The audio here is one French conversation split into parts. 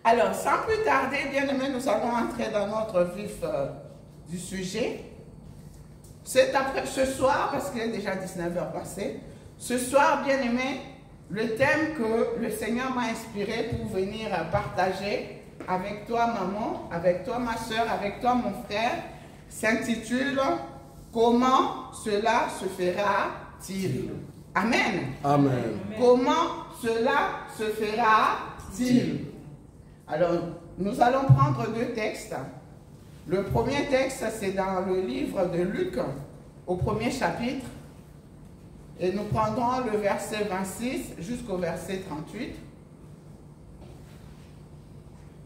Alors, sans plus tarder, bien aimés, nous allons entrer dans notre vif du sujet. Ce soir, parce qu'il est déjà 19h passé, ce soir, bien aimés, le thème que le Seigneur m'a inspiré pour venir partager avec toi, maman, avec toi, ma soeur, avec toi, mon frère, s'intitule « Comment cela se fera-t-il » Amen. Amen. Comment cela se fera-t-il? Alors, nous allons prendre deux textes. Le premier texte, c'est dans le livre de Luc, au premier chapitre. Et nous prendrons le verset 26 jusqu'au verset 38.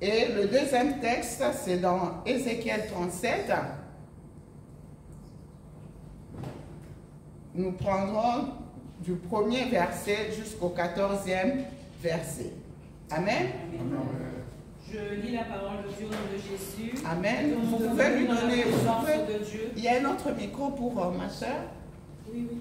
Et le deuxième texte, c'est dans Ézéchiel 37. Nous prendrons du premier verset jusqu'au 14e verset. Amen. Amen. Je lis la parole de Dieu au nom de Jésus. Amen. Vous pouvez lui donner. De Dieu. Il y a un autre micro pour ma soeur. Oui, oui.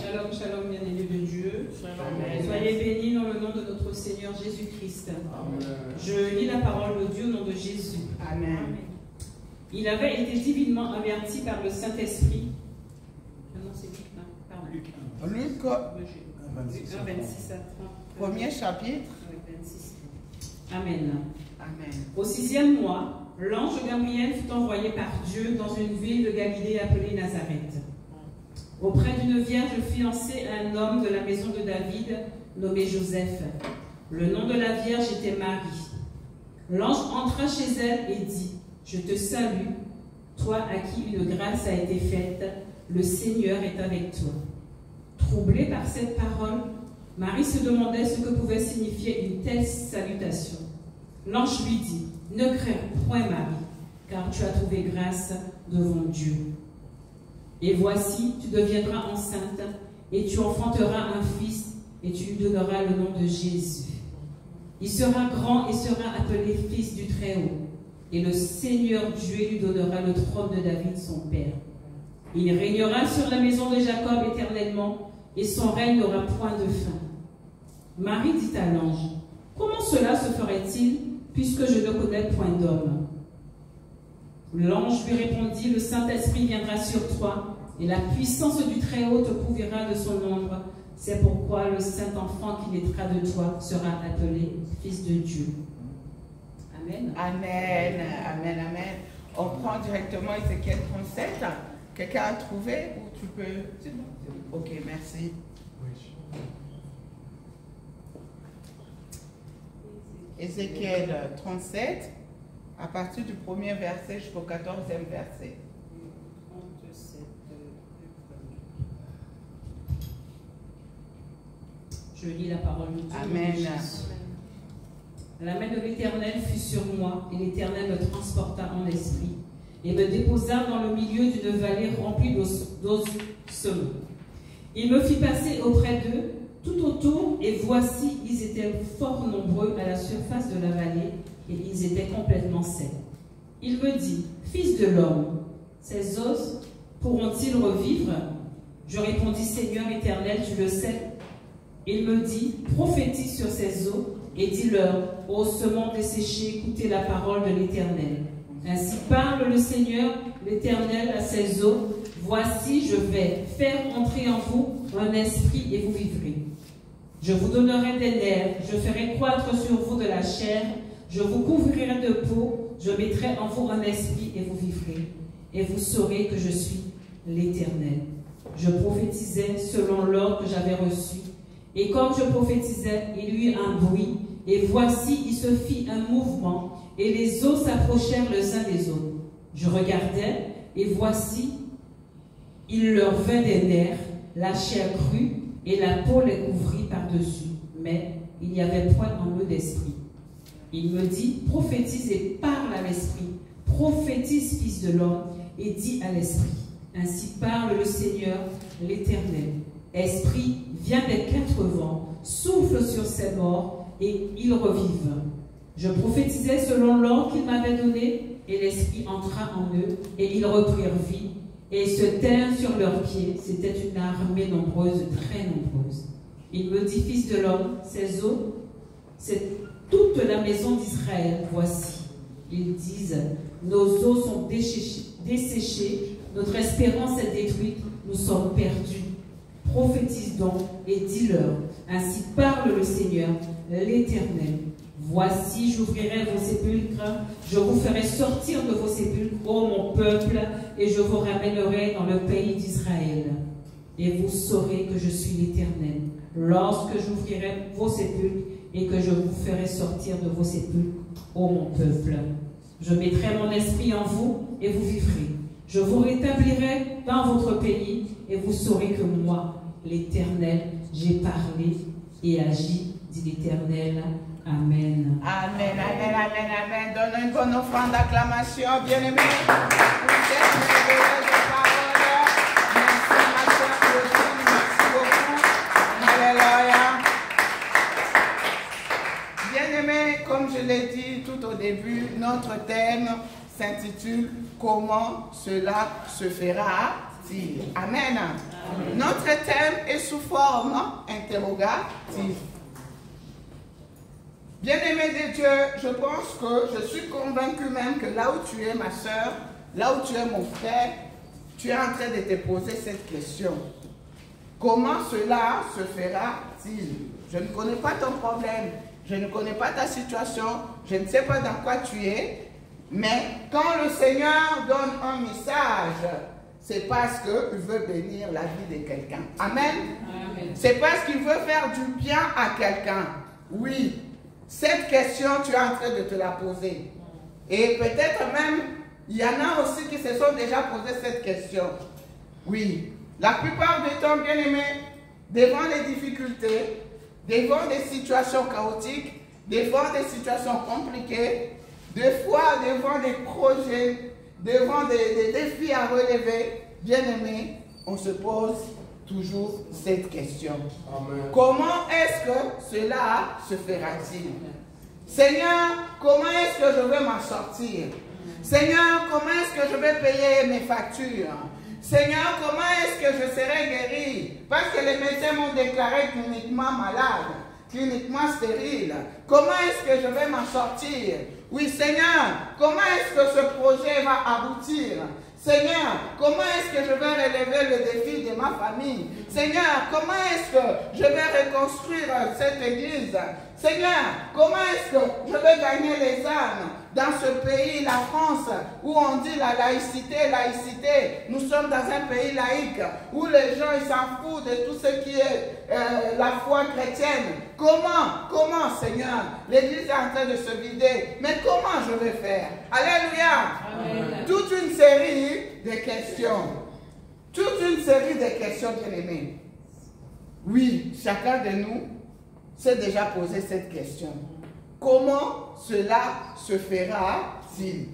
Shalom, shalom, bien-aimés de Dieu. Amen. Soyez bénis dans le nom de notre Seigneur Jésus-Christ. Je lis la parole de Dieu au nom de Jésus. Amen. Il avait été divinement averti par le Saint-Esprit. Non, c'est Luc, pardon. Luc, 1, 26 à 30. premier chapitre. Oui, 26. Amen. Amen. Au 6e mois, l'ange Gabriel fut envoyé par Dieu dans une ville de Galilée appelée Nazareth, auprès d'une vierge fiancée à un homme de la maison de David, nommé Joseph. Le nom de la vierge était Marie. L'ange entra chez elle et dit: Je te salue, toi à qui une grâce a été faite, le Seigneur est avec toi. Troublée par cette parole, Marie se demandait ce que pouvait signifier une telle salutation. L'ange lui dit: Ne crains point, Marie, car tu as trouvé grâce devant Dieu. Et voici, tu deviendras enceinte, et tu enfanteras un fils, et tu lui donneras le nom de Jésus. Il sera grand et sera appelé fils du Très-Haut, et le Seigneur Dieu lui donnera le trône de David, son père. Il régnera sur la maison de Jacob éternellement, et son règne n'aura point de fin. Marie dit à l'ange: Comment cela se ferait-il, puisque je ne connais point d'homme? L'ange lui répondit: Le Saint-Esprit viendra sur toi, et la puissance du Très-Haut te couvrira de son ombre. C'est pourquoi le Saint-Enfant qui naîtra de toi sera appelé Fils de Dieu. Amen. Amen. Amen. Amen. On prend directement Ézéchiel 37. Quelqu'un a trouvé ou tu peux? C'est bon. Ok, merci. Ézéchiel 37, à partir du premier verset jusqu'au 14e verset. 37. Je lis la parole de Dieu. Amen. La main de l'Éternel fut sur moi, et l'Éternel me transporta en esprit, et me déposa dans le milieu d'une vallée remplie d'eau semée. Il me fit passer auprès d'eux, tout autour, et voici, ils étaient fort nombreux à la surface de la vallée, et ils étaient complètement secs. Il me dit: Fils de l'homme, ces os pourront-ils revivre? Je répondis: Seigneur éternel, tu le sais. Il me dit: Prophétise sur ces eaux, et dis-leur: ô semences desséchées, écoutez la parole de l'Éternel. Ainsi parle le Seigneur, l'Éternel, à ces eaux: voici, je vais faire entrer en vous un esprit, et vous vivrez. Je vous donnerai des nerfs, je ferai croître sur vous de la chair, je vous couvrirai de peau, je mettrai en vous un esprit, et vous vivrez. Et vous saurez que je suis l'Éternel. Je prophétisais selon l'ordre que j'avais reçu. Et comme je prophétisais, il y eut un bruit, et voici, il se fit un mouvement, et les eaux s'approchèrent les uns des autres. Je regardais, et voici, il leur vint des nerfs, la chair crue, et la peau les couvrit par-dessus. Mais il n'y avait point en eux d'esprit. Il me dit: prophétise et parle à l'esprit. Prophétise, fils de l'homme, et dis à l'esprit: ainsi parle le Seigneur, l'Éternel. Esprit, viens des quatre vents, souffle sur ces morts, et ils revivent. Je prophétisais selon l'ordre qu'il m'avait donné, et l'Esprit entra en eux, et ils reprirent vie, et se tinrent sur leurs pieds. C'était une armée nombreuse, très nombreuse. Il me dit, fils de l'homme, ces eaux, c'est toute la maison d'Israël. Voici, ils disent, nos eaux sont desséchées, notre espérance est détruite, nous sommes perdus. Prophétise donc et dis-leur, ainsi parle le Seigneur, l'Éternel. Voici, j'ouvrirai vos sépulcres, je vous ferai sortir de vos sépulcres, ô mon peuple, et je vous ramènerai dans le pays d'Israël. Et vous saurez que je suis l'Éternel, lorsque j'ouvrirai vos sépulcres et que je vous ferai sortir de vos sépulcres, ô mon peuple. Je mettrai mon esprit en vous et vous vivrez. Je vous rétablirai dans votre pays et vous saurez que moi, l'Éternel, j'ai parlé et agi, dit l'Éternel. Amen. Amen, amen, amen, amen. Donne une bonne offrande d'acclamation, bien-aimés. Pour cette merveilleuse parole. Merci, ma soeur Claudine. Merci beaucoup. Alléluia. Bien-aimés, comme je l'ai dit tout au début, notre thème s'intitule « Comment cela se fera-t-il » Amen. Amen. Notre thème est sous forme interrogative. Bien-aimé de Dieu, je pense que je suis convaincu même que là où tu es, ma soeur, là où tu es, mon frère, tu es en train de te poser cette question. Comment cela se fera-t-il? Je ne connais pas ton problème, je ne connais pas ta situation, je ne sais pas dans quoi tu es, mais quand le Seigneur donne un message, c'est parce qu'il veut bénir la vie de quelqu'un. Amen. Amen. C'est parce qu'il veut faire du bien à quelqu'un. Oui. Cette question, tu es en train de te la poser. Et peut-être même, il y en a aussi qui se sont déjà posé cette question. Oui, la plupart du temps, bien-aimés, devant les difficultés, devant des situations chaotiques, devant des situations compliquées, des fois devant des projets, devant des défis à relever, bien-aimés, on se pose toujours cette question. Amen. Comment est-ce que cela se fera-t-il? Seigneur, comment est-ce que je vais m'en sortir? Seigneur, comment est-ce que je vais payer mes factures? Seigneur, comment est-ce que je serai guéri? Parce que les médecins m'ont déclaré cliniquement malade, cliniquement stérile. Comment est-ce que je vais m'en sortir? Oui, Seigneur, comment est-ce que ce projet va aboutir? Seigneur, comment est-ce que je vais relever le défi de ma famille? Seigneur, comment est-ce que je vais reconstruire cette église? Seigneur, comment est-ce que je vais gagner les âmes dans ce pays, la France, où on dit la laïcité, laïcité? Nous sommes dans un pays laïque, où les gens ils s'en foutent de tout ce qui est la foi chrétienne. Comment, Seigneur? L'église est en train de se vider, mais comment je vais faire? Alléluia! Amen. Toute une série de questions. Toute une série de questions, bien-aimés. Oui, chacun de nous s'est déjà posé cette question. Comment cela se fera-t-il?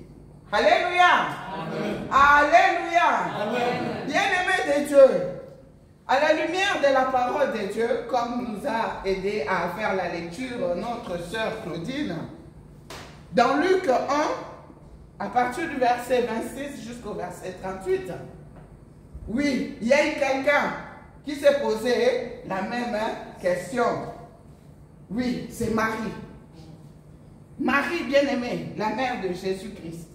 Alléluia! Amen. Alléluia! Bien-aimés de Dieu, à la lumière de la parole de Dieu, comme nous a aidé à faire la lecture notre sœur Claudine, dans Luc 1, à partir du verset 26 jusqu'au verset 38, oui, il y a eu quelqu'un qui s'est posé la même question. Oui, c'est Marie. Marie bien-aimée, la mère de Jésus-Christ.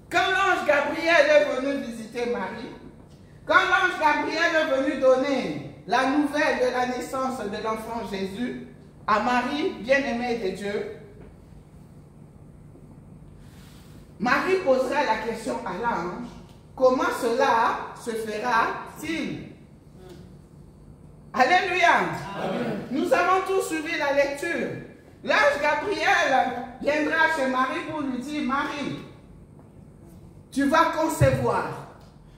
Quand l'ange Gabriel est venu visiter Marie, quand l'ange Gabriel est venu donner la nouvelle de la naissance de l'enfant Jésus à Marie, bien-aimée de Dieu, Marie posera la question à l'ange, comment cela se fera-t-il? Alléluia! Amen. Nous avons tous suivi la lecture. L'ange Gabriel viendra chez Marie pour lui dire, Marie, tu vas concevoir.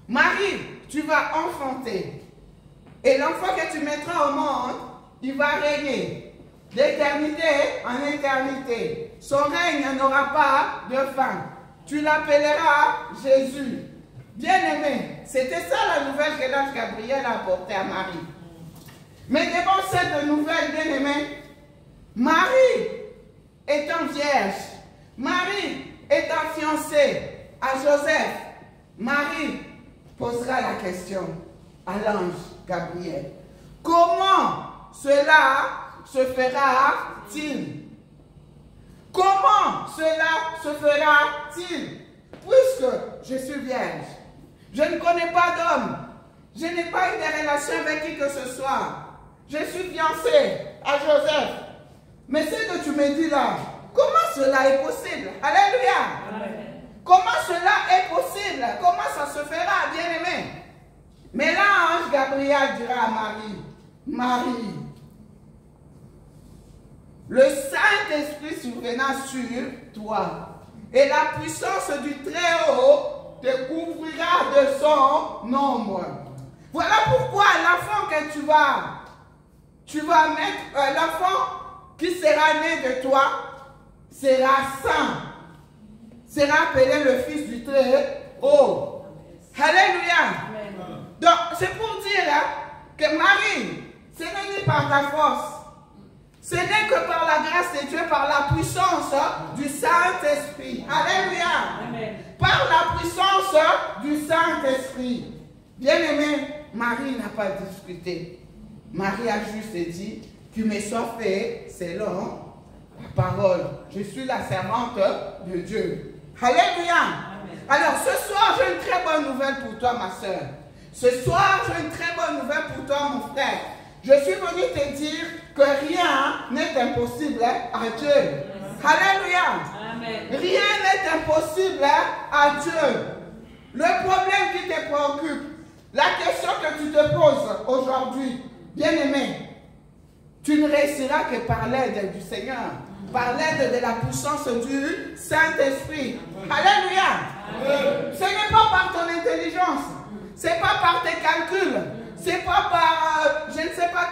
Marie, tu vas enfanter. Et l'enfant que tu mettras au monde, il va régner d'éternité en éternité. Son règne n'aura pas de fin. Tu l'appelleras Jésus. Bien-aimé, c'était ça la nouvelle que l'ange Gabriel a apportée à Marie. Mais devant cette nouvelle, bien-aimé, Marie étant vierge, Marie étant fiancée à Joseph, Marie posera la question à l'ange Gabriel. Comment cela se fera-t-il? Comment cela se fera-t-il? Puisque je suis vierge, je ne connais pas d'homme, je n'ai pas eu de relation avec qui que ce soit. Je suis fiancée à Joseph. Mais ce que tu me dis là, comment cela est possible? Alléluia. Amen. Comment cela est possible? Comment ça se fera, bien-aimé? Mais là, l'ange Gabriel dira à Marie, Marie, le Saint-Esprit surviendra sur toi, et la puissance du Très-Haut te couvrira de son ombre. Voilà pourquoi l'enfant que tu vas mettre, l'enfant qui sera né de toi sera saint, sera appelé le Fils du Très-Haut. Alléluia. Donc, c'est pour dire que Marie, ce n'est ni par ta force, ce n'est que par la grâce de Dieu, par la puissance du Saint-Esprit. Alléluia. Amen. Par la puissance du Saint-Esprit. Bien-aimé, Marie n'a pas discuté. Marie a juste dit, tu me sois fait selon la parole. Je suis la servante de Dieu. Alléluia. Amen. Alors, ce soir, j'ai une très bonne nouvelle pour toi, ma soeur. Ce soir, j'ai une très bonne nouvelle pour toi, mon frère. Je suis venu te dire que rien n'est impossible à Dieu. Alléluia. Amen. Rien n'est impossible à Dieu. Le problème qui te préoccupe, la question que tu te poses aujourd'hui, bien-aimé, tu ne réussiras que par l'aide du Seigneur, par l'aide de la puissance du Saint-Esprit. Alléluia. Ce n'est pas par ton intelligence, ce n'est pas par tes calculs, ce n'est pas par, je ne sais pas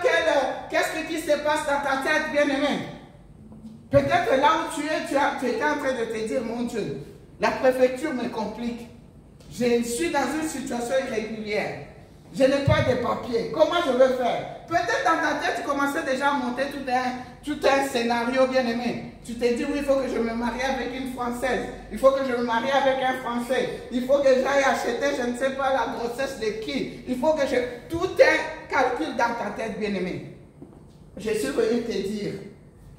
qu'est-ce qui se passe dans ta tête, bien-aimé. Peut-être là où tu étais en train de te dire, mon Dieu, la préfecture me complique. Je suis dans une situation irrégulière. Je n'ai pas de papiers. Comment je vais faire? Peut-être dans ta tête, tu commençais déjà à monter tout un scénario, bien-aimé. Tu t'es dit, oui, il faut que je me marie avec une Française. Il faut que je me marie avec un Français. Il faut que j'aille acheter, je ne sais pas, la grossesse de qui. Il faut que je... Tout un calcul dans ta tête, bien-aimé. Je suis venu te dire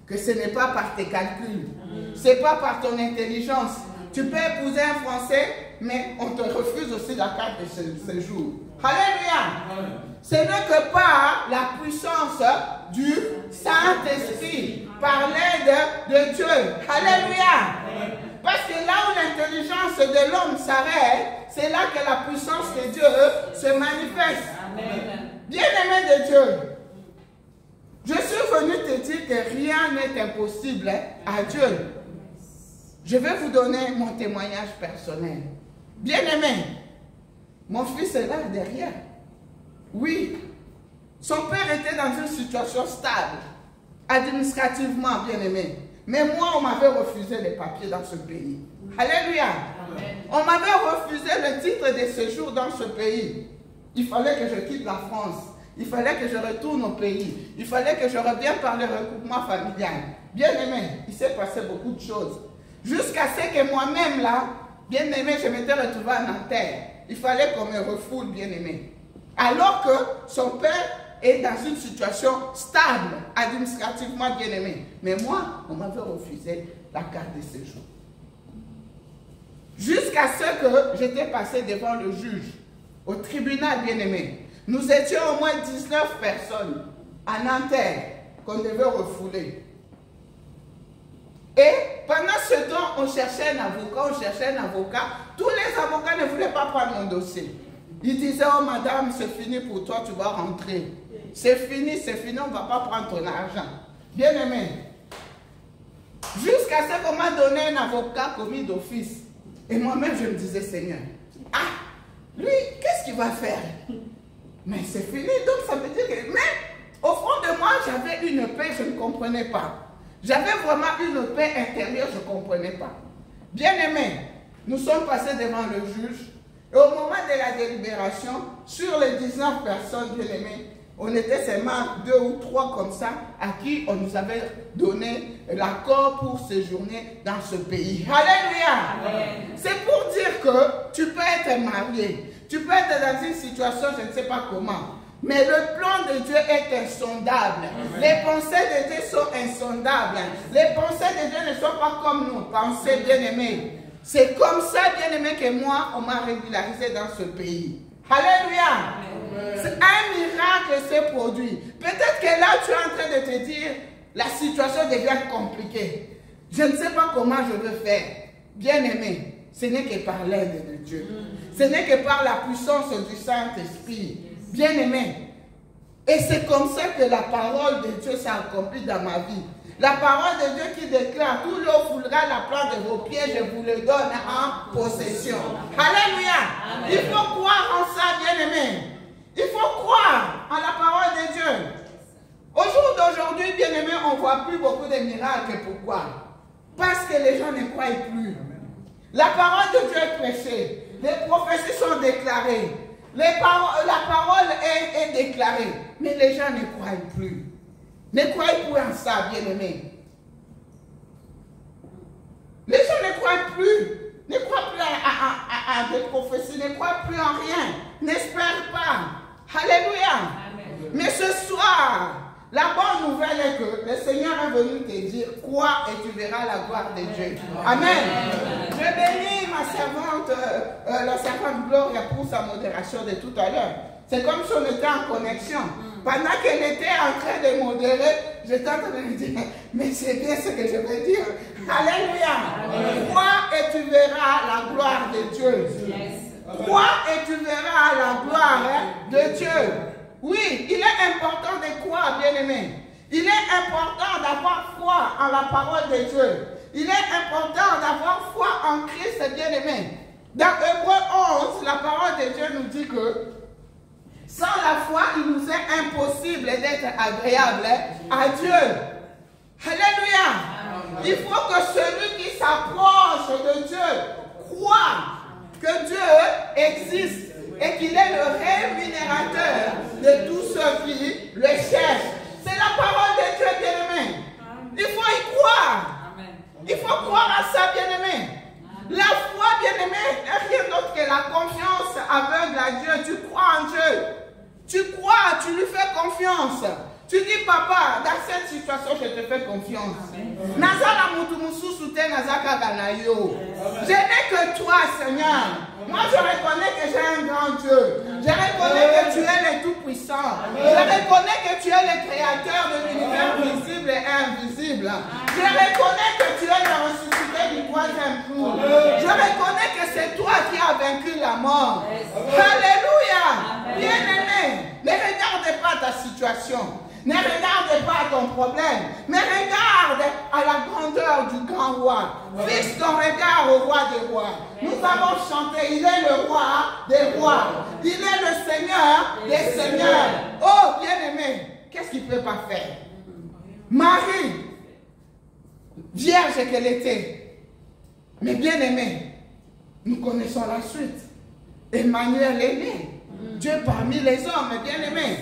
que ce n'est pas par tes calculs. Ce n'est pas par ton intelligence. Tu peux épouser un Français, mais on te refuse aussi la carte de séjour. Alléluia. Ce n'est que par la puissance du Saint-Esprit, par l'aide de Dieu. Alléluia. Parce que là où l'intelligence de l'homme s'arrête, c'est là que la puissance de Dieu se manifeste. Bien-aimé de Dieu, je suis venu te dire que rien n'est impossible à Dieu. Je vais vous donner mon témoignage personnel. Bien-aimé, mon fils est là derrière. Oui, son père était dans une situation stable, administrativement, bien-aimé. Mais moi, on m'avait refusé les papiers dans ce pays. Alléluia. Amen. On m'avait refusé le titre de séjour dans ce pays. Il fallait que je quitte la France. Il fallait que je retourne au pays. Il fallait que je revienne par le regroupement familial. Bien-aimé, il s'est passé beaucoup de choses. Jusqu'à ce que moi-même, là, bien-aimé, je m'étais retrouvé en Nanterre. Il fallait qu'on me refoule, bien-aimé. Alors que son père est dans une situation stable, administrativement, bien-aimé. Mais moi, on m'avait refusé la carte de séjour. Jusqu'à ce que j'étais passé devant le juge, au tribunal, bien-aimé. Nous étions au moins 19 personnes à Nanterre qu'on devait refouler. Et pendant ce temps, on cherchait un avocat, Tous les avocats ne voulaient pas prendre mon dossier. Ils disaient, oh madame, c'est fini pour toi, tu vas rentrer. C'est fini, on ne va pas prendre ton argent. Bien aimé. Jusqu'à ce qu'on m'a donné un avocat commis d'office. Et moi-même, je me disais, Seigneur, ah, lui, qu'est-ce qu'il va faire? Mais c'est fini, donc ça veut dire que... Mais au fond de moi, j'avais une paix, je ne comprenais pas. J'avais vraiment une paix intérieure, je ne comprenais pas. Bien aimé, nous sommes passés devant le juge. Et au moment de la délibération, sur les 19 personnes, bien aimées, On était seulement 2 ou 3 comme ça à qui on nous avait donné l'accord pour séjourner dans ce pays. Alléluia! C'est pour dire que tu peux être marié, tu peux être dans une situation, je ne sais pas comment, mais le plan de Dieu est insondable. Les pensées de Dieu sont insondables. Les pensées de Dieu ne sont pas comme nos pensées, bien-aimés. C'est comme ça, bien-aimé, que moi, on m'a régularisé dans ce pays. Alléluia! C'est un miracle s'est produit. Peut-être que là, tu es en train de te dire, la situation devient compliquée. Je ne sais pas comment je veux faire. Bien-aimé, ce n'est que par l'aide de Dieu. Ce n'est que par la puissance du Saint-Esprit. Bien-aimé. Et c'est comme ça que la parole de Dieu s'est accomplie dans ma vie. La parole de Dieu qui déclare, tout l'eau foulera la plante de vos pieds, je vous le donne en possession. Alléluia. Il faut croire en ça, bien-aimé. Il faut croire en la parole de Dieu. Au jour d'aujourd'hui, bien-aimé, on ne voit plus beaucoup de miracles. Pourquoi? Parce que les gens ne croient plus. La parole de Dieu est prêchée. Les prophéties sont déclarées. La parole est déclarée. Mais les gens ne croient plus. Ne croyez plus en ça, bien-aimé. Les gens ne croient plus. Ne croient plus à des prophéties. Ne croient plus en rien. N'espèrent pas. Alléluia. Amen. Mais ce soir, la bonne nouvelle est que le Seigneur est venu te dire crois et tu verras la gloire de Dieu. Amen. Amen. Je bénis ma servante, la servante Gloria, pour sa modération de tout à l'heure. C'est comme si on était en connexion. Pendant qu'elle était en train de modérer, j'étais en train de lui dire, mais c'est bien ce que je veux dire. Alléluia. Crois et tu verras la gloire de Dieu. Crois et tu verras la gloire de Dieu. Oui, il est important de croire, bien-aimé. Il est important d'avoir foi en la parole de Dieu. Il est important d'avoir foi en Christ, bien-aimé. Dans Hébreux 11, la parole de Dieu nous dit que sans la foi, il nous est impossible d'être agréable à Dieu. Alléluia. Il faut que celui qui s'approche de Dieu croit que Dieu existe et qu'il est le rémunérateur de tous ceux qui le cherchent. C'est la parole de Dieu, bien-aimé. Il faut y croire. Il faut croire à ça, bien-aimé. La foi, bien-aimé, n'est rien d'autre que la confiance aveugle à Dieu. Tu crois en Dieu. Tu crois, tu lui fais confiance. Tu dis, papa, dans cette situation, je te fais confiance. Je n'ai que toi, Seigneur. Moi, je reconnais que j'ai un grand Dieu. Je reconnais que tu es le Tout-Puissant. Je reconnais que tu es le Créateur de l'univers visible et invisible. Je reconnais que tu es le ressuscité du troisième jour. Je reconnais que c'est toi qui as vaincu la mort. Alléluia. Bien-aimé, ne regarde pas ta situation. Ne regarde pas ton problème, mais regarde à la grandeur du grand roi. Fixe ton regard au roi des rois. Nous avons chanté, il est le roi des rois. Il est le Seigneur des seigneurs. Oh, bien-aimé, qu'est-ce qu'il ne peut pas faire? Marie, vierge qu'elle était, mais bien-aimé, nous connaissons la suite. Emmanuel est né. Dieu parmi les hommes, bien-aimé.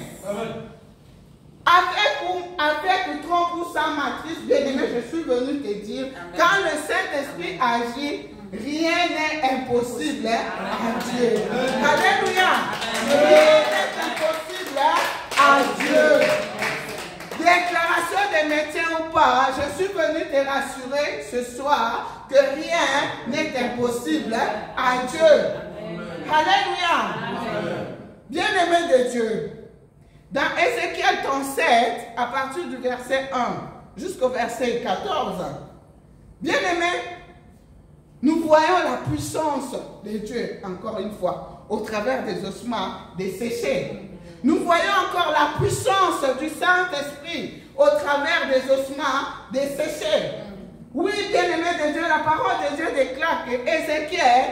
Avec trompe ou sans matrice, bien-aimé, je suis venu te dire, quand le Saint-Esprit agit, rien n'est impossible à Dieu. Alléluia. Rien n'est impossible à Dieu. Déclaration de médecin ou pas, je suis venu te rassurer ce soir que rien n'est impossible à Dieu. Alléluia. Bien-aimé de Dieu. Dans Ézéchiel 37, à partir du verset 1 jusqu'au verset 14, bien-aimés, nous voyons la puissance de Dieu, encore une fois, au travers des ossements desséchés. Nous voyons encore la puissance du Saint-Esprit au travers des ossements desséchés. Oui, bien-aimés de Dieu, la parole de Dieu déclare que Ézéchiel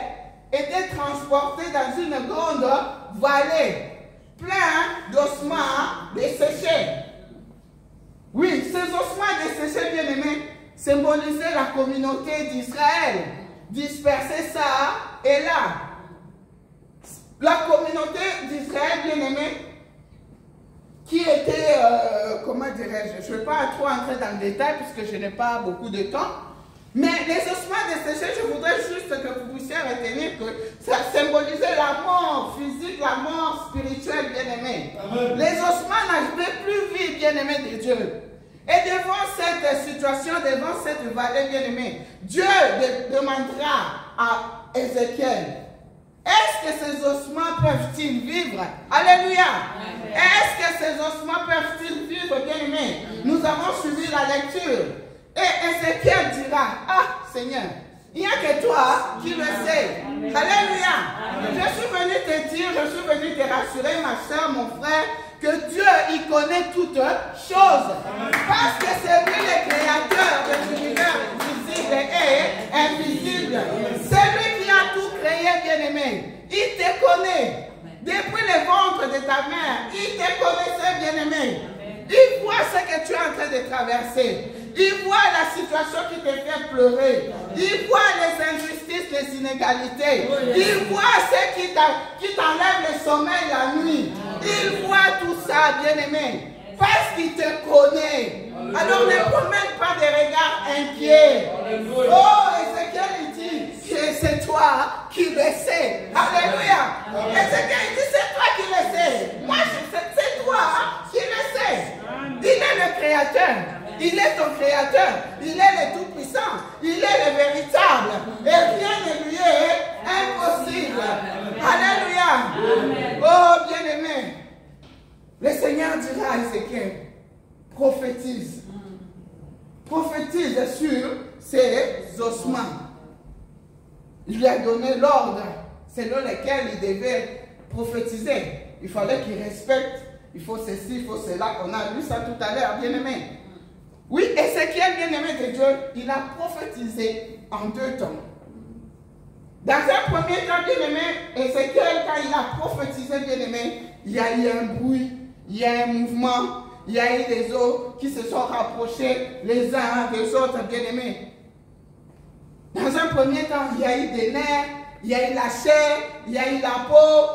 était transporté dans une grande vallée plein d'ossements desséchés. Oui, ces ossements desséchés, bien-aimés, symbolisaient la communauté d'Israël, dispersée ça et là. La communauté d'Israël, bien-aimés, qui comment dirais-je, je ne vais pas trop entrer dans le détail puisque je n'ai pas beaucoup de temps. Mais les ossements desséchés, je voudrais juste que vous puissiez retenir que ça symbolisait la mort physique, la mort spirituelle, bien-aimés. Les ossements n'avaient plus vie, bien-aimés de Dieu. Et devant cette situation, devant cette vallée, bien-aimés, Dieu demandera à Ézéchiel, est-ce que ces ossements peuvent-ils vivre? Alléluia! Est-ce que ces ossements peuvent-ils vivre, bien-aimés? Nous avons suivi la lecture. Et Ézéchiel dira, ah Seigneur, il n'y a que toi qui le sais. Alléluia. Je suis venu te dire, je suis venu te rassurer, ma soeur, mon frère, que Dieu, il connaît toutes choses. Parce que c'est lui le créateur de l'univers visible et invisible. C'est lui qui a tout créé, bien-aimé. Il te connaît. Depuis le ventre de ta mère, il te connaissait, bien-aimé. Il voit ce que tu es en train de traverser. Il voit la situation qui te fait pleurer. Il voit les injustices, les inégalités. Il voit ce qui t'enlève le sommeil la nuit. Il voit tout ça, bien-aimé. Parce qu'il te connaît. Alors ne promène pas des regards inquiets. Oh, Ézéchiel, il dit que c'est toi qui le sais. Alléluia. Ézéchiel, il dit c'est toi qui le sais. Moi, c'est toi qui le sais. Il est le créateur. Il est ton créateur. Il est le tout-puissant. Il est le véritable. Et rien ne lui est impossible. Alléluia. Oh, bien-aimé. Le Seigneur dira à Ézéchiel, prophétise. Prophétise sur ses ossements. Il lui a donné l'ordre selon lequel il devait prophétiser. Il fallait qu'il respecte. Il faut ceci, il faut cela. On a lu ça tout à l'heure, bien-aimé. Oui, Ézéchiel, bien-aimé de Dieu, il a prophétisé en 2 temps. Dans un premier temps, bien-aimé, Ézéchiel, quand il a prophétisé, bien-aimé, il y a eu un bruit, il y a un mouvement, il y a eu des eaux qui se sont rapprochés les uns des autres, bien-aimés. Dans un premier temps, il y a eu des nerfs, il y a eu la chair, il y a eu la peau,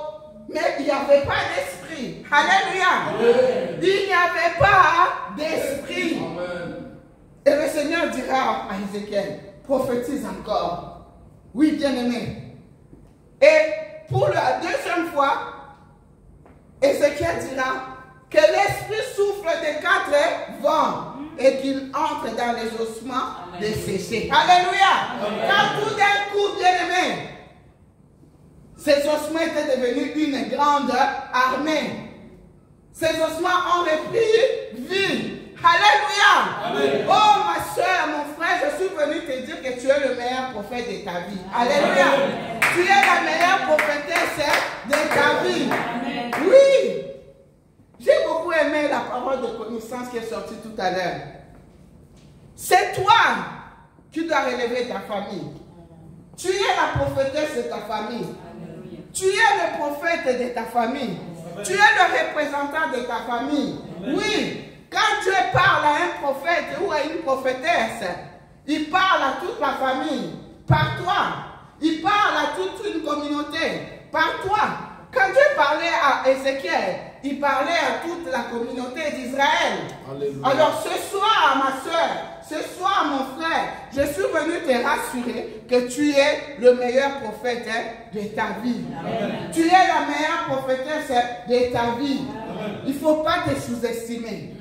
mais il n'y avait pas d'esprit. Alléluia. Il n'y avait pas d'esprit. Et le Seigneur dira à Ézéchiel, prophétise encore. Oui, bien-aimé. Et pour la 2e fois, Ézéchiel dira que l'esprit souffle de 4 vents et qu'il entre dans les ossements desséchés. Alléluia. Quand tout d'un coup, bien-aimé, ces ossements étaient devenus une grande armée. Ces ossements ont repris vie. Alléluia. Amen. Oh ma soeur, mon frère, je suis venu te dire que tu es le meilleur prophète de ta vie. Alléluia. Amen. Tu es la meilleure prophétesse de ta vie. Amen. Oui. J'ai beaucoup aimé la parole de connaissance qui est sortie tout à l'heure. C'est toi qui dois relever ta famille. Tu es la prophétesse de ta famille. Amen. Tu es le prophète de ta famille. Amen. Tu es le représentant de ta famille. Amen. Oui. Quand Dieu parle à un prophète ou à une prophétesse, il parle à toute la famille, par toi. Il parle à toute une communauté, par toi. Quand Dieu parlait à Ézéchiel, il parlait à toute la communauté d'Israël. Alors ce soir, ma soeur, ce soir, mon frère, je suis venu te rassurer que tu es le meilleur prophète de ta vie. Amen. Tu es la meilleure prophétesse de ta vie. Amen. Il ne faut pas te sous-estimer.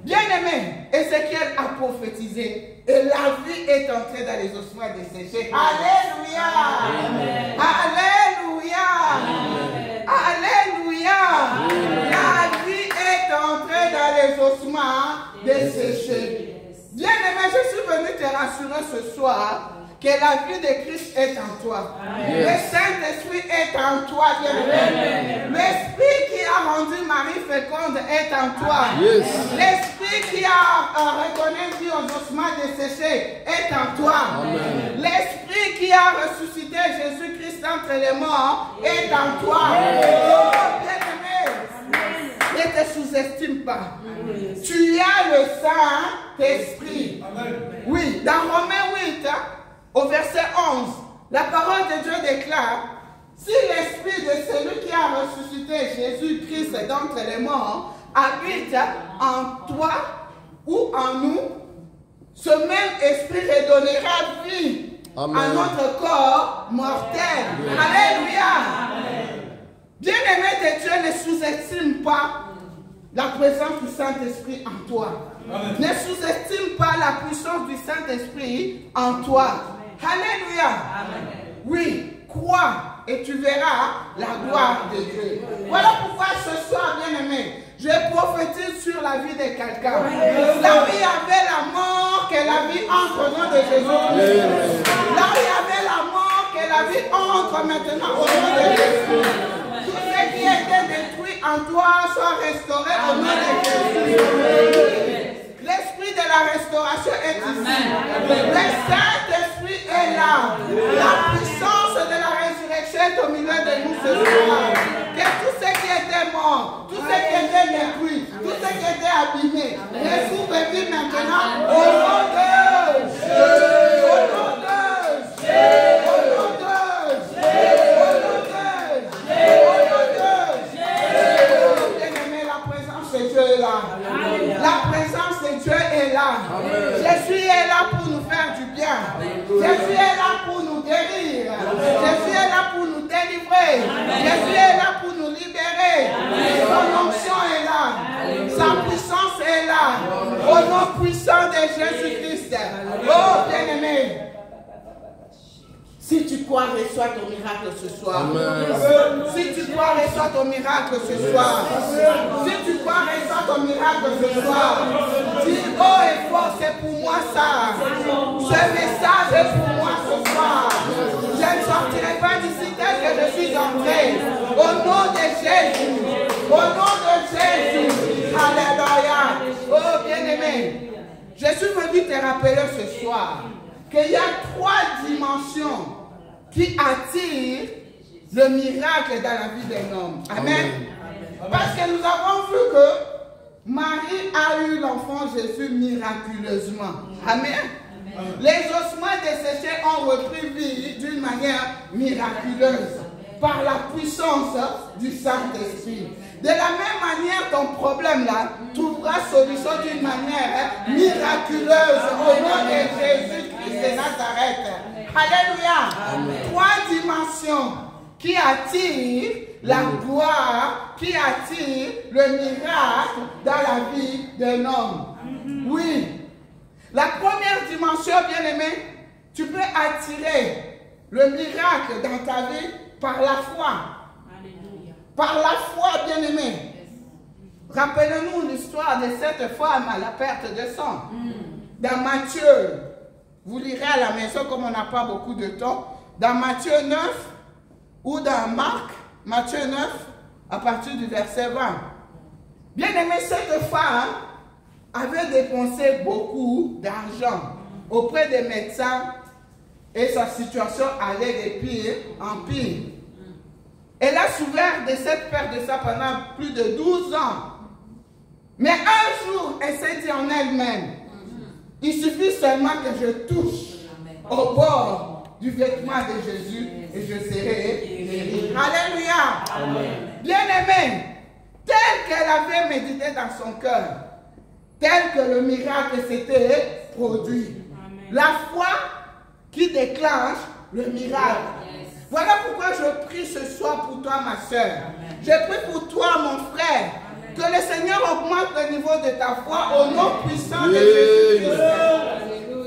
Bien-aimé, Ézéchiel a prophétisé et la vie est entrée dans les ossements desséchés. Alléluia! Amen. Alléluia! Amen. Alléluia! Amen. La vie est entrée dans les ossements desséchés. Bien-aimé, je suis venu te rassurer ce soir que la vie de Christ est en toi. Amen. Le Saint-Esprit est en toi, bien-aimé. L'Esprit qui a rendu Marie féconde est en toi. Yes. L'Esprit qui a redonné vie aux ossements desséchés est en toi. L'Esprit qui a ressuscité Jésus-Christ entre les morts est en toi. Oh, bien-aimé, ne te sous-estime pas. Amen. Tu as le Saint-Esprit. Oui, dans Romains 8, au verset 11, la parole de Dieu déclare, si l'esprit de celui qui a ressuscité Jésus-Christ d'entre les morts habite en toi ou en nous, ce même esprit redonnera vie à notre corps mortel. Alléluia. Bien-aimé de Dieu, ne sous-estime pas la présence du Saint-Esprit en toi. Amen. Ne sous-estime pas la puissance du Saint-Esprit en toi. Alléluia. Amen. Oui, crois et tu verras la gloire de Dieu. Voilà pourquoi ce soir, bien-aimé, je prophétise sur la vie de quelqu'un. Là où il y avait la mort, que la vie entre au nom de Jésus. Là où il y avait la mort, que la vie entre maintenant au nom de Jésus. Tout ce qui était détruit en toi soit restauré au nom de Jésus. L'esprit de la restauration est ici. Le Saint-Esprit est là. La puissance de la résurrection est au milieu de nous ce soir. Que tout ce qui était mort, tout ce qui était détruit, tout ce qui était abîmé, revive maintenant au nom de Jésus. Au nom de Jésus. Au nom de Jésus. Au nom de Jésus. Au nom de Jésus. Bien-aimé, la présence de Dieu est là. La présence de Dieu est là. Amen. Jésus est là pour nous faire du bien. Amen. Jésus est là pour nous guérir. Amen. Jésus est là pour nous délivrer. Amen. Jésus est là pour nous libérer. Amen. Son onction est là. Amen. Sa puissance est là. Amen. Au nom puissant de Jésus-Christ. Oh bien-aimé, si tu crois, reçois ton miracle ce soir. Amen. Si tu crois, reçois ton miracle ce soir. Si tu crois, reçois ton miracle ce soir. Dis haut et fort, c'est pour moi ça. Ce message est pour moi ce soir. Je ne sortirai pas d'ici tel que je suis entré. Au nom de Jésus. Au nom de Jésus. Alléluia. Oh bien-aimé, Jésus me dit te rappeler ce soir qu'il y a 3 dimensions qui attirent le miracle dans la vie d'un homme. Amen. Amen. Parce que nous avons vu que Marie a eu l'enfant Jésus miraculeusement. Amen. Amen. Les ossements desséchés ont repris vie d'une manière miraculeuse par la puissance du Saint-Esprit. De la même manière, ton problème là trouvera solution d'une manière miraculeuse au nom de Jésus-Christ de Nazareth. Alléluia. Amen. 3 dimensions qui attirent la gloire, qui attirent le miracle dans la vie d'un homme. Oui. La première dimension, bien-aimé, tu peux attirer le miracle dans ta vie par la foi. Alléluia. Par la foi, bien-aimé. Rappelez-nous l'histoire de cette femme à la perte de sang. Dans Matthieu, vous lirez à la maison comme on n'a pas beaucoup de temps. Dans Matthieu 9 ou dans Marc, Matthieu 9, à partir du verset 20. Bien-aimé, cette femme avait dépensé beaucoup d'argent auprès des médecins et sa situation allait de pire en pire. Elle a souffert de cette perte de sang pendant plus de 12 ans. Mais un jour, elle s'est dit en elle-même, il suffit seulement que je touche au bord du vêtement de Jésus et je serai guéri. Alléluia. Bien-aimé, tel qu'elle avait médité dans son cœur, tel que le miracle s'était produit. Amen. La foi qui déclenche le miracle. Voilà pourquoi je prie ce soir pour toi, ma soeur. Je prie pour toi, mon frère. Amen. Que le Seigneur augmente le niveau de ta foi au nom puissant de Jésus-Christ.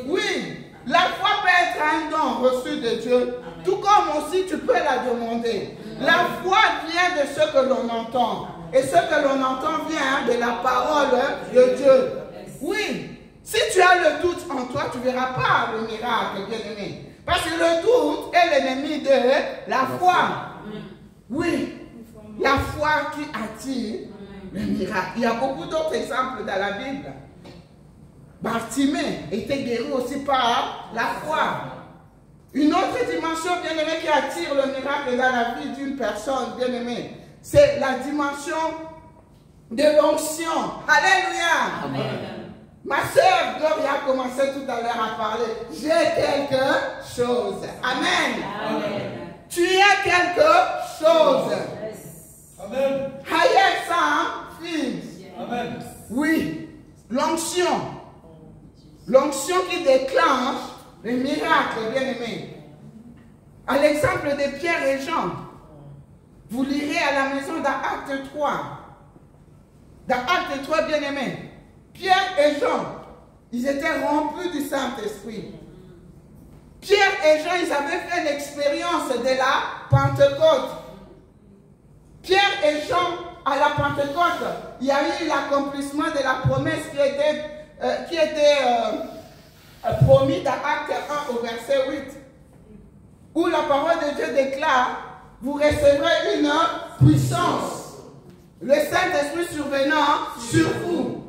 Oui, la foi peut être un don reçu de Dieu. Amen. Tout comme aussi tu peux la demander. Amen. La foi vient de ce que l'on entend. Et ce que l'on entend vient de la parole de Dieu. Oui, si tu as le doute en toi, tu ne verras pas le miracle, bien-aimé. Parce que le doute est l'ennemi de la foi. Oui, la foi qui attire le miracle. Il y a beaucoup d'autres exemples dans la Bible. Bartimée était guéri aussi par la foi. Une autre dimension, bien-aimé, qui attire le miracle dans la vie d'une personne, bien-aimée, c'est la dimension de l'onction. Alléluia. Amen. Ma soeur Gloria a commencé tout à l'heure à parler. J'ai quelque chose. Amen. Amen. Tu es quelque chose. Amen. Hayek Sam, fils. L'onction qui déclenche les miracles, bien-aimés. À l'exemple de Pierre et Jean, vous lirez à la maison dans Acte 3. Dans Acte 3, bien-aimés, Pierre et Jean, ils étaient remplis du Saint-Esprit. Pierre et Jean, ils avaient fait l'expérience de la Pentecôte. Pierre et Jean, à la Pentecôte, il y a eu l'accomplissement de la promesse qui était promis dans Acte 1 au verset 8, où la parole de Dieu déclare, vous recevrez une puissance, le Saint-Esprit survenant sur vous.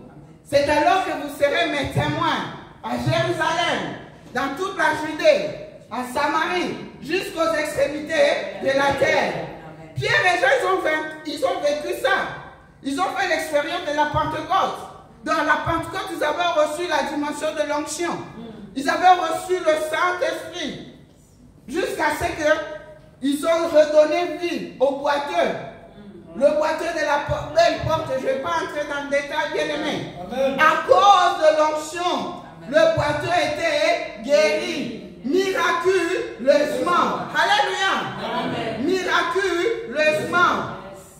C'est alors que vous serez mes témoins à Jérusalem, dans toute la Judée, à Samarie, jusqu'aux extrémités de la terre. Pierre et Jean, ils ont vécu ça. Ils ont fait l'expérience de la Pentecôte. Dans la Pentecôte, ils avaient reçu la dimension de l'onction. Ils avaient reçu le Saint-Esprit. Jusqu'à ce qu'ils ont redonné vie au boiteux. Le boiteux de la belle porte, je ne vais pas entrer dans le détail, bien aimé. À cause de l'onction, le boiteux était guéri. Miraculeusement. Alléluia. Miraculeusement.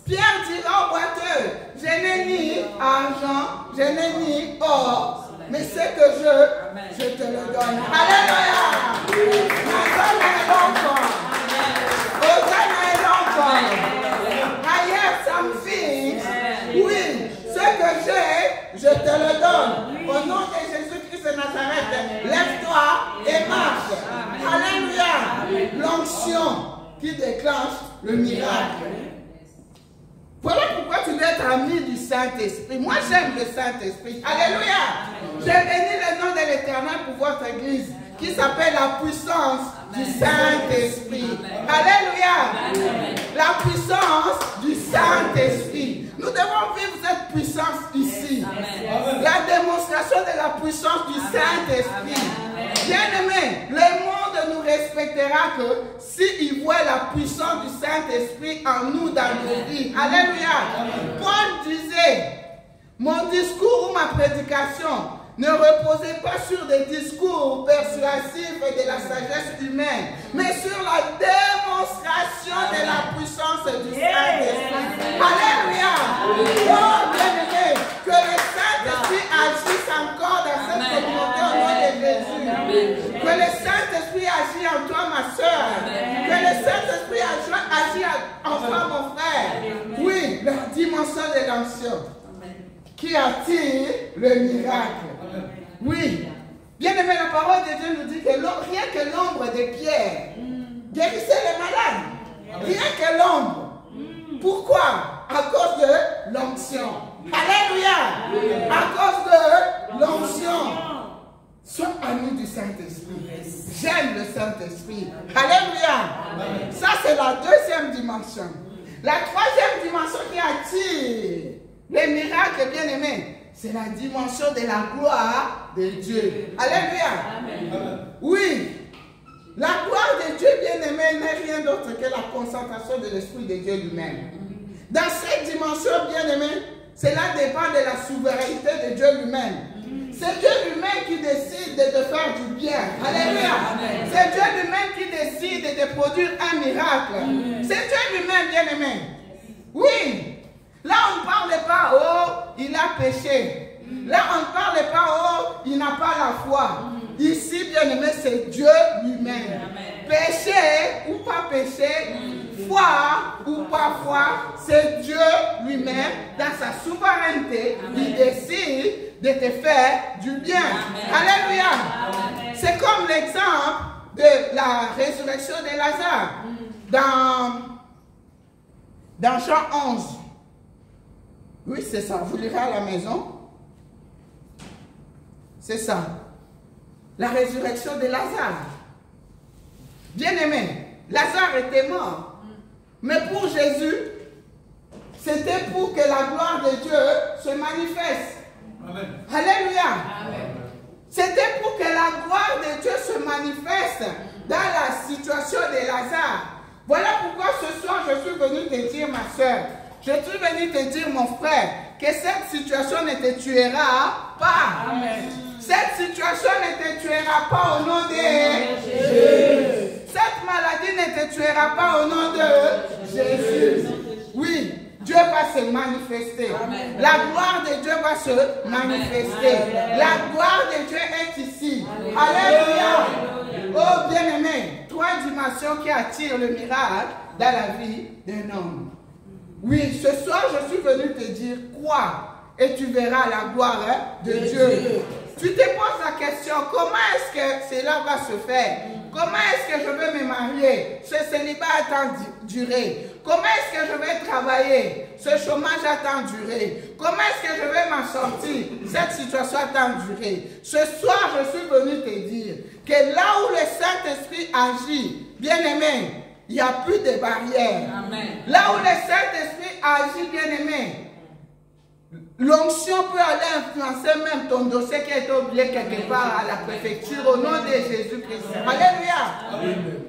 Pierre dira au boiteux, je n'ai ni argent, je n'ai ni or, mais ce que je te le donne. Alléluia. I have something. Oui, ce que j'ai, je te le donne. Au nom de Jésus-Christ de Nazareth, lève-toi et marche. Alléluia. L'onction qui déclenche le miracle. Voilà pourquoi tu dois être ami du Saint-Esprit. Moi, j'aime le Saint-Esprit. Alléluia. J'ai béni le nom de l'Éternel pour votre église qui s'appelle la puissance du Saint-Esprit. Alléluia. La puissance du Saint-Esprit. Nous devons vivre cette puissance ici. La démonstration de la puissance du Saint-Esprit. Bien-aimé, le monde nous respectera que s'il voit la puissance du Saint-Esprit en nous dans nos vies. Alléluia. Paul disait, mon discours ou ma prédication ne reposait pas sur des discours persuasifs et de la sagesse humaine, mais sur la démonstration de la puissance du Saint-Esprit. Alléluia. Oh, bien-aimé, que le Saint-Esprit agisse encore dans cette communauté au nom de Jésus. Que le Saint-Esprit agisse en toi, ma soeur. Que le Saint-Esprit agisse en toi, mon frère. Oui, la dimension de l'onction qui attire le miracle. Oui. Bien aimé, la parole de Dieu nous dit que rien que l'ombre de Pierre guérissait les malades. Rien que l'ombre. Pourquoi? À cause de l'onction. Alléluia. À cause de l'onction. Sois ami du Saint-Esprit. J'aime le Saint-Esprit. Alléluia. Ça, c'est la deuxième dimension. La troisième dimension qui attire les miracles, bien aimés, c'est la dimension de la gloire de Dieu. Alléluia. Amen. Oui. La gloire de Dieu, bien aimé, n'est rien d'autre que la concentration de l'Esprit de Dieu lui-même. Dans cette dimension, bien aimé, cela dépend de la souveraineté de Dieu lui-même. C'est Dieu lui-même qui décide de te faire du bien. Alléluia. C'est Dieu lui-même qui décide de produire un miracle. C'est Dieu lui-même, bien aimé. Oui. Là, on ne parle pas, oh, il a péché. Là, on ne parle pas, oh, il n'a pas la foi. Ici, bien aimé, c'est Dieu lui-même. Péché ou pas péché, foi ou pas foi, c'est Dieu lui-même, dans sa souveraineté, il décide de te faire du bien. Alléluia. C'est comme l'exemple de la résurrection de Lazare dans Jean 11. Oui, c'est ça. Vous lirez à la maison. C'est ça. La résurrection de Lazare. Bien-aimé, Lazare était mort. Mais pour Jésus, c'était pour que la gloire de Dieu se manifeste. Amen. Alléluia. C'était pour que la gloire de Dieu se manifeste dans la situation de Lazare. Voilà pourquoi ce soir, je suis venu te dire, ma soeur, je suis venu te dire, mon frère, que cette situation ne te tuera pas. Amen. Cette situation ne te tuera pas au nom de Jésus. Cette maladie ne te tuera pas au nom de Jésus. Oui, Dieu va se manifester. Amen. La gloire de Dieu va se manifester. Amen. La gloire de Dieu est ici. Alléluia. Oh bien-aimé, 3 dimensions qui attirent le miracle dans la vie d'un homme. Oui, ce soir, je suis venu te dire quoi et tu verras la gloire de Dieu. Tu te poses la question, comment est-ce que cela va se faire? Comment est-ce que je vais me marier? Ce célibat attend durer. Comment est-ce que je vais travailler? Ce chômage attend durer. Comment est-ce que je vais m'en sortir? Cette situation attend durer. Ce soir, je suis venu te dire que là où le Saint-Esprit agit, bien-aimé, il n'y a plus de barrières. Amen. Là où le Saint-Esprit agit, bien-aimé, l'onction peut aller influencer même ton dossier qui est oublié quelque part à la préfecture au nom de Jésus-Christ. Alléluia. Amen.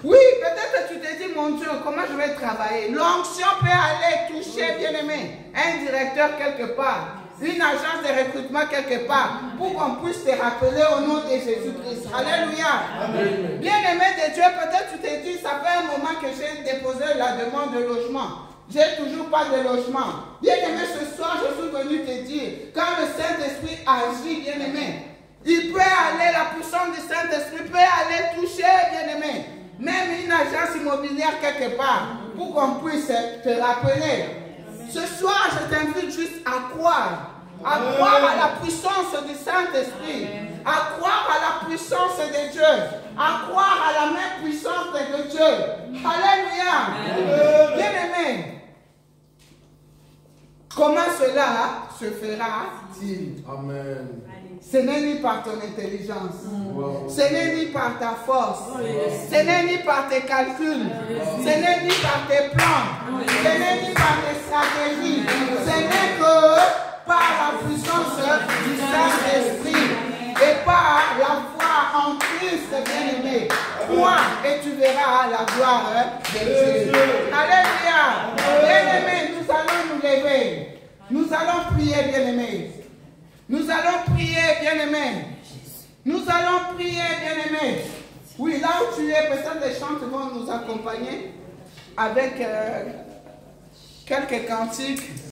Oui, peut-être que tu te dis, mon Dieu, comment je vais travailler? L'onction peut aller toucher, bien-aimé, un directeur quelque part, une agence de recrutement quelque part, pour qu'on puisse te rappeler au nom de Jésus-Christ. Alléluia. Bien-aimé de Dieu, peut-être tu te dis, ça fait un moment que j'ai déposé la demande de logement. J'ai toujours pas de logement. Bien-aimé, ce soir, je suis venu te dire, quand le Saint-Esprit agit, bien-aimé, il peut aller, la puissance du Saint-Esprit peut aller toucher, bien-aimé, même une agence immobilière quelque part, pour qu'on puisse te rappeler. Ce soir, je t'invite juste à croire à la puissance du Saint-Esprit, à croire à la puissance de Dieu, à croire à la main puissante de Dieu. Alléluia. Bien-aimé, comment cela se fera-t-il? Amen. Ce n'est ni par ton intelligence, ce n'est ni par ta force, ce n'est ni par tes calculs, ce n'est ni par tes plans, ce n'est ni par tes stratégies, ce n'est que par la puissance du Saint-Esprit et par la foi en Christ, bien-aimé. Crois et tu verras la gloire de Dieu. Alléluia. Bien-aimé, nous allons nous lever. Nous allons prier, bien-aimé. Nous allons prier, bien-aimé. Nous allons prier, bien-aimé. Oui, là où tu es, peut-être les chants vont nous accompagner avec quelques cantiques.